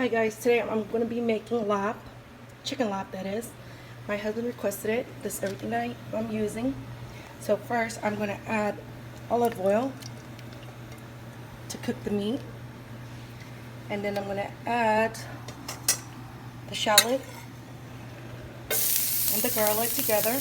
Hi guys, today I'm going to be making lap, chicken lap that is. My husband requested it. This is everything that I'm using. So first I'm going to add olive oil to cook the meat. And then I'm going to add the shallot and the garlic together.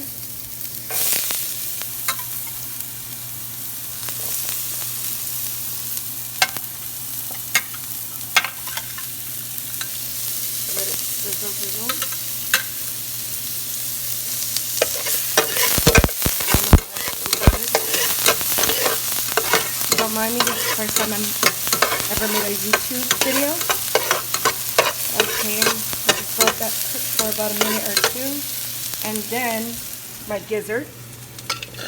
Let it sizzle. Don't mind me, this is the first time I've ever made a YouTube video. Okay, I just let that cook for about a minute or two. And then my gizzard.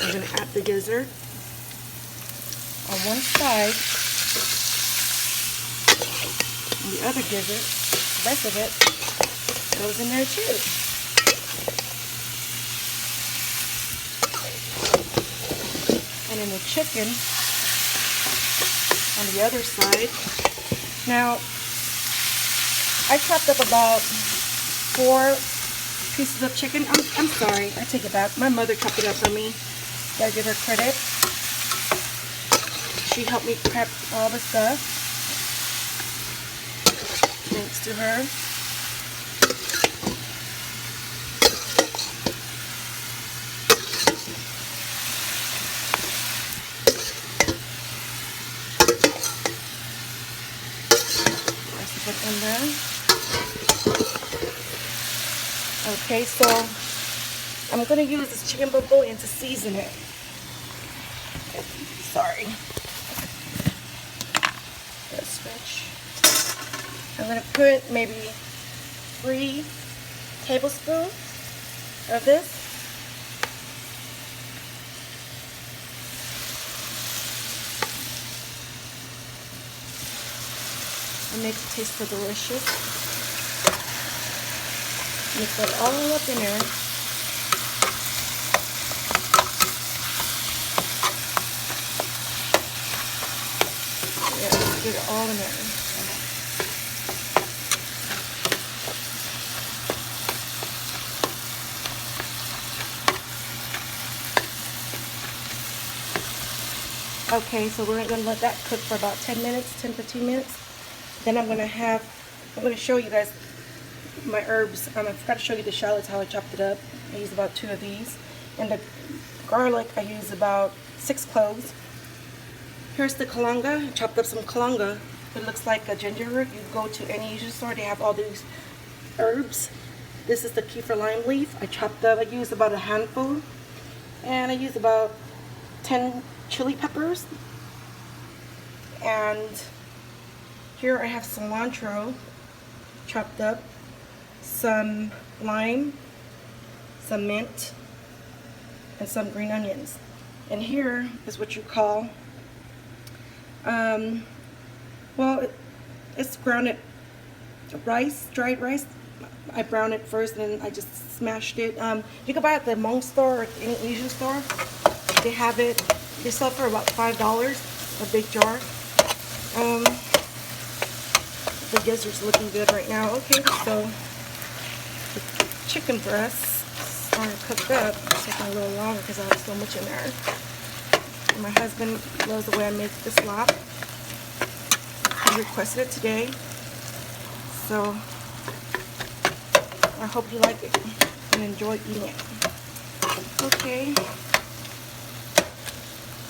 I'm going to add the gizzard on one side. And the other gizzard, the rest of it, goes in there too. And then the chicken on the other side. Now, I chopped up about 4 pieces of chicken. I'm sorry, I take it back. My mother chopped it up for me. Gotta give her credit. She helped me prep all the stuff. Thanks to her. Let's put in there. Okay, so I'm going to use this chicken bouillon to season it. Sorry. Let's switch. I'm going to put maybe 3 tablespoons of this. It makes it taste so delicious. Mix it all up in there. Yeah, get it all in there. Okay, so we're going to let that cook for about 10 minutes, 10-15 minutes. Then I'm going to show you guys my herbs. I forgot to show you the shallots, how I chopped it up. I used about 2 of these. And the garlic, I used about 6 cloves. Here's the kalanga. I chopped up some kalanga. It looks like a ginger root. You go to any Asian store, they have all these herbs. This is the kefir lime leaf. I chopped up, I used about a handful. And I used about 10 chili peppers. And here I have cilantro chopped up, some lime, some mint, and some green onions. And here is what you call, well, it's grounded rice, dried rice. I browned it first and then I just smashed it. You can buy it at the Hmong store or any Asian store. They have it, they sell it for about $5, a big jar. The gizzard's looking good right now. Okay, so the chicken breasts are cooked up. It's taking a little longer because I have so much in there. And my husband loves the way I make this lap. He requested it today, so I hope you like it and enjoy eating it. Okay,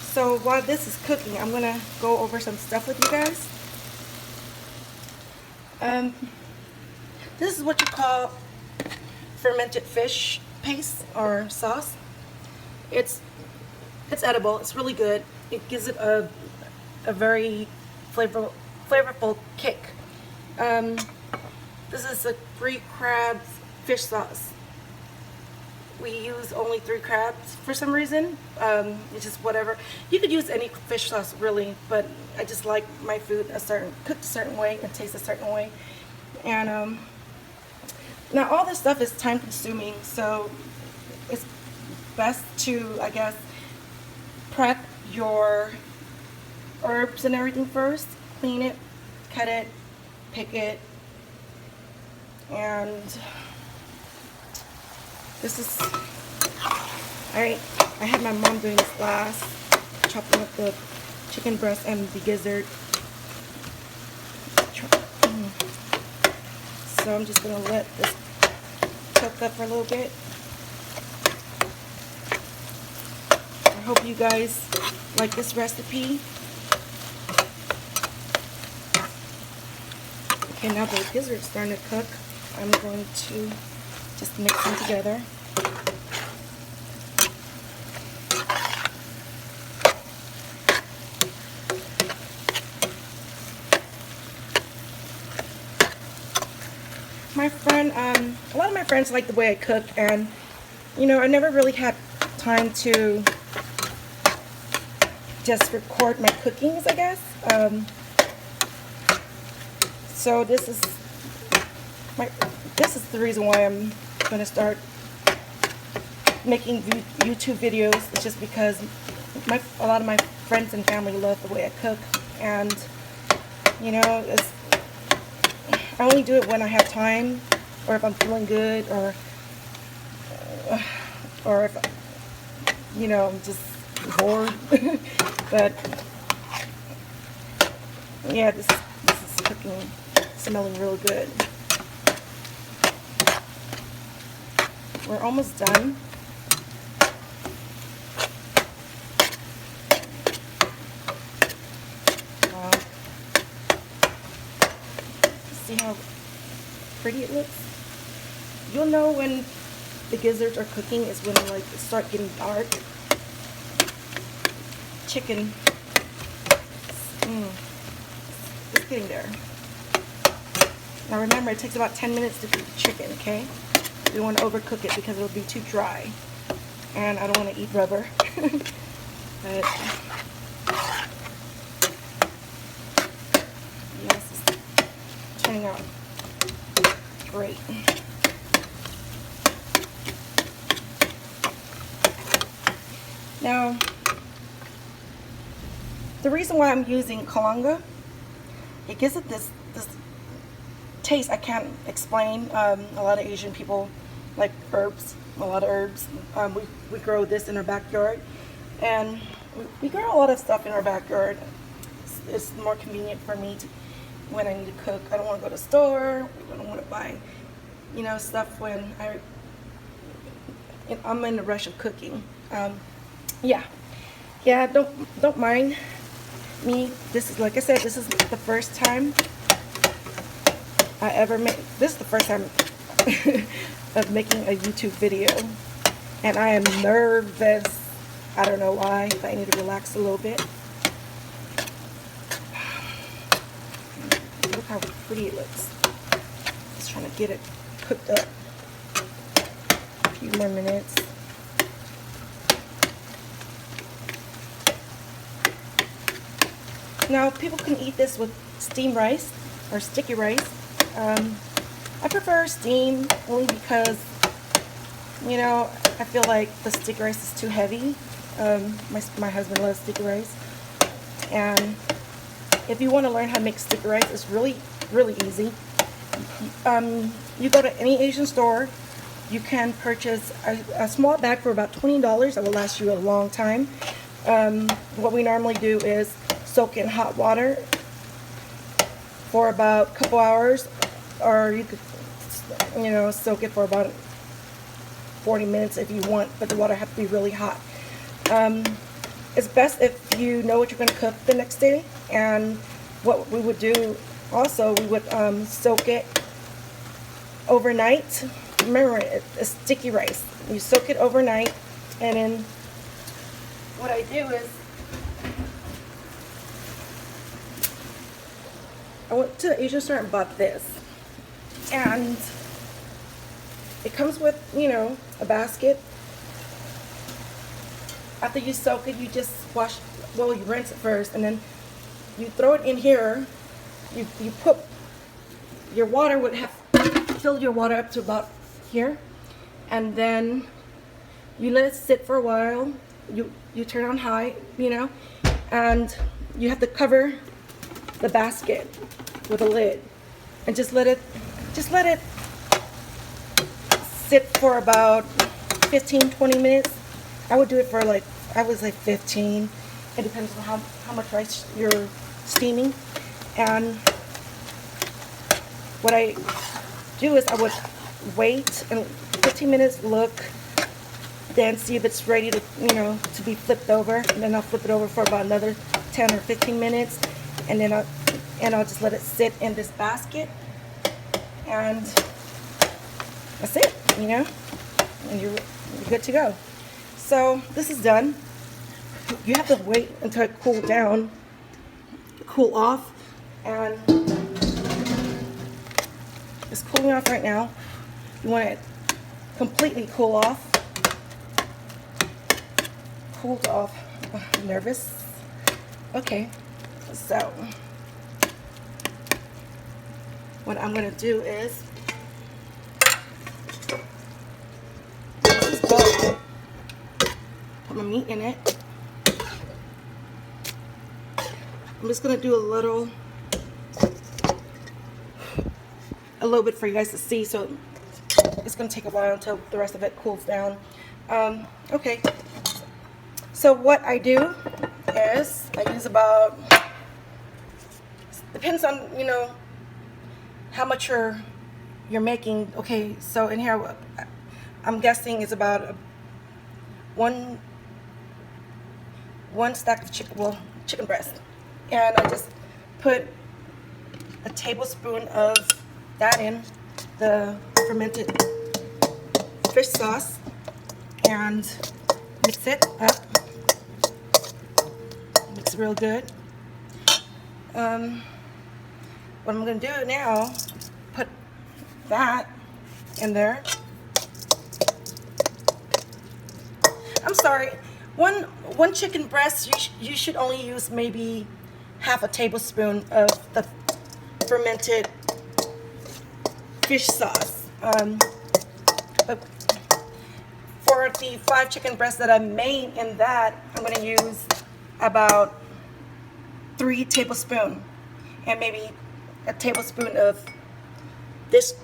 so while this is cooking, I'm gonna go over some stuff with you guys. This is what you call fermented fish paste or sauce. It's edible. It's really good. It gives it a very flavorful kick. This is a 3 crabs fish sauce. We use only 3 crabs for some reason. It's just whatever. You could use any fish sauce really, but I just like my food cooked a certain way and tastes a certain way. And now all this stuff is time consuming, so it's best to, I guess, prep your herbs and everything first. Clean it, cut it, pick it, And this is, I had my mom doing this last, chopping up the chicken breast and the gizzard. So I'm just going to let this cook up for a little bit. I hope you guys like this recipe. Okay, now the gizzard's starting to cook. I'm going to just mix them together. My friend, a lot of my friends like the way I cook, and you know, I never really had time to just record my cookings, I guess. So this is the reason why I'm going to start making YouTube videos. It's just because a lot of my friends and family love the way I cook, and you know, I only do it when I have time, or if I'm feeling good, or if, you know, I'm just bored. But yeah, this is cooking, smelling real good. We're almost done. Wow. See how pretty it looks? You'll know when the gizzards are cooking is when like it start getting dark. Chicken, it's getting there. Now remember, it takes about 10 minutes to cook the chicken, okay? We don't want to overcook it because it'll be too dry. And I don't want to eat rubber. But yes, it's turning out great. Now, the reason why I'm using kalanga, it gives it this taste I can't explain. A lot of Asian people like herbs, a lot of herbs. We grow this in our backyard, and we grow a lot of stuff in our backyard. It's more convenient for me when I need to cook. I don't want to go to the store. I don't want to buy, you know, stuff when I'm in the rush of cooking. Yeah, don't mind me. This is, like I said, this is the first time I ever made. This is the first time of making a YouTube video, and I am nervous. I don't know why, but I need to relax a little bit. Look how pretty it looks. Just trying to get it cooked up. A few more minutes. Now, people can eat this with steamed rice or sticky rice. I prefer steam only because, you know, I feel like the sticky rice is too heavy. My husband loves sticky rice. And if you want to learn how to make sticky rice, it's really, really easy. You go to any Asian store, you can purchase a small bag for about $20 that will last you a long time. What we normally do is soak it in hot water for about a couple hours, or you could, you know, soak it for about 40 minutes if you want, but the water has to be really hot. It's best if you know what you're going to cook the next day. And what we would do also, we would soak it overnight. Remember, it's sticky rice. You soak it overnight, and then what I do is I went to the Asian store and bought this, and it comes with, you know, a basket. After you soak it, you just wash, well, you rinse it first, and then you throw it in here. You put your water, would have filled your water up to about here, and then you let it sit for a while. You turn on high, you know, and you have to cover the basket with a lid, and just let it sit for about 15-20 minutes. I would do it for like, I was like 15. It depends on how much rice you're steaming. And what I do is I would wait and 15 minutes, look, then see if it's ready to, to be flipped over. And then I'll flip it over for about another 10 or 15 minutes. And then I'll just let it sit in this basket. And that's it, and you're good to go. So this is done. You have to wait until it cool off, and it's cooling off right now. You want it completely cool off. Cooled off. I'm nervous. Okay, so what I'm gonna do is put my meat in it. I'm just gonna do a little bit for you guys to see, so it's gonna take a while until the rest of it cools down. Okay, so what I do is I use about, depends on how much you're making. Okay, so in here I'm guessing it's about one stack of chicken breast, and I just put a tablespoon of that in the fermented fish sauce and mix it up. Mix it real good. What I'm going to do now, put that in there. I'm sorry, one chicken breast, you should only use maybe half a tablespoon of the fermented fish sauce. But for the 5 chicken breasts that I made in that, I'm going to use about 3 tablespoons, and maybe a tablespoon of this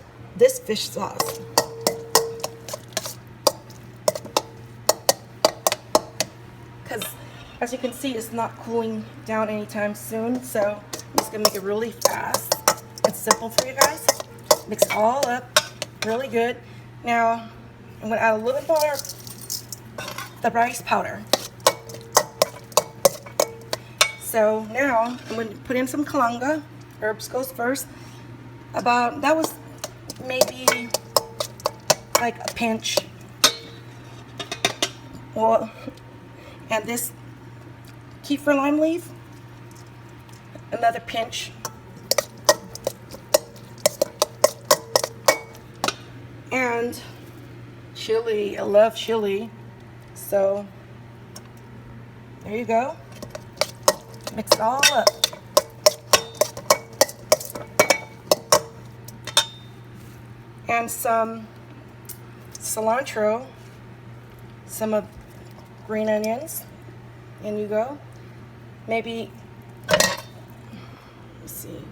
fish sauce. Because as you can see, it's not cooling down anytime soon, so I'm just gonna make it really fast and simple for you guys. Mix it all up really good. Now I'm gonna add a little bit more the rice powder. So now I'm going to put in some kalanga. Herbs goes first. That was maybe like a pinch. Well, and this kefir lime leaf, another pinch. And chili, I love chili. So there you go. Mix it all up. And some cilantro, some of green onions. In you go. Maybe, let's see.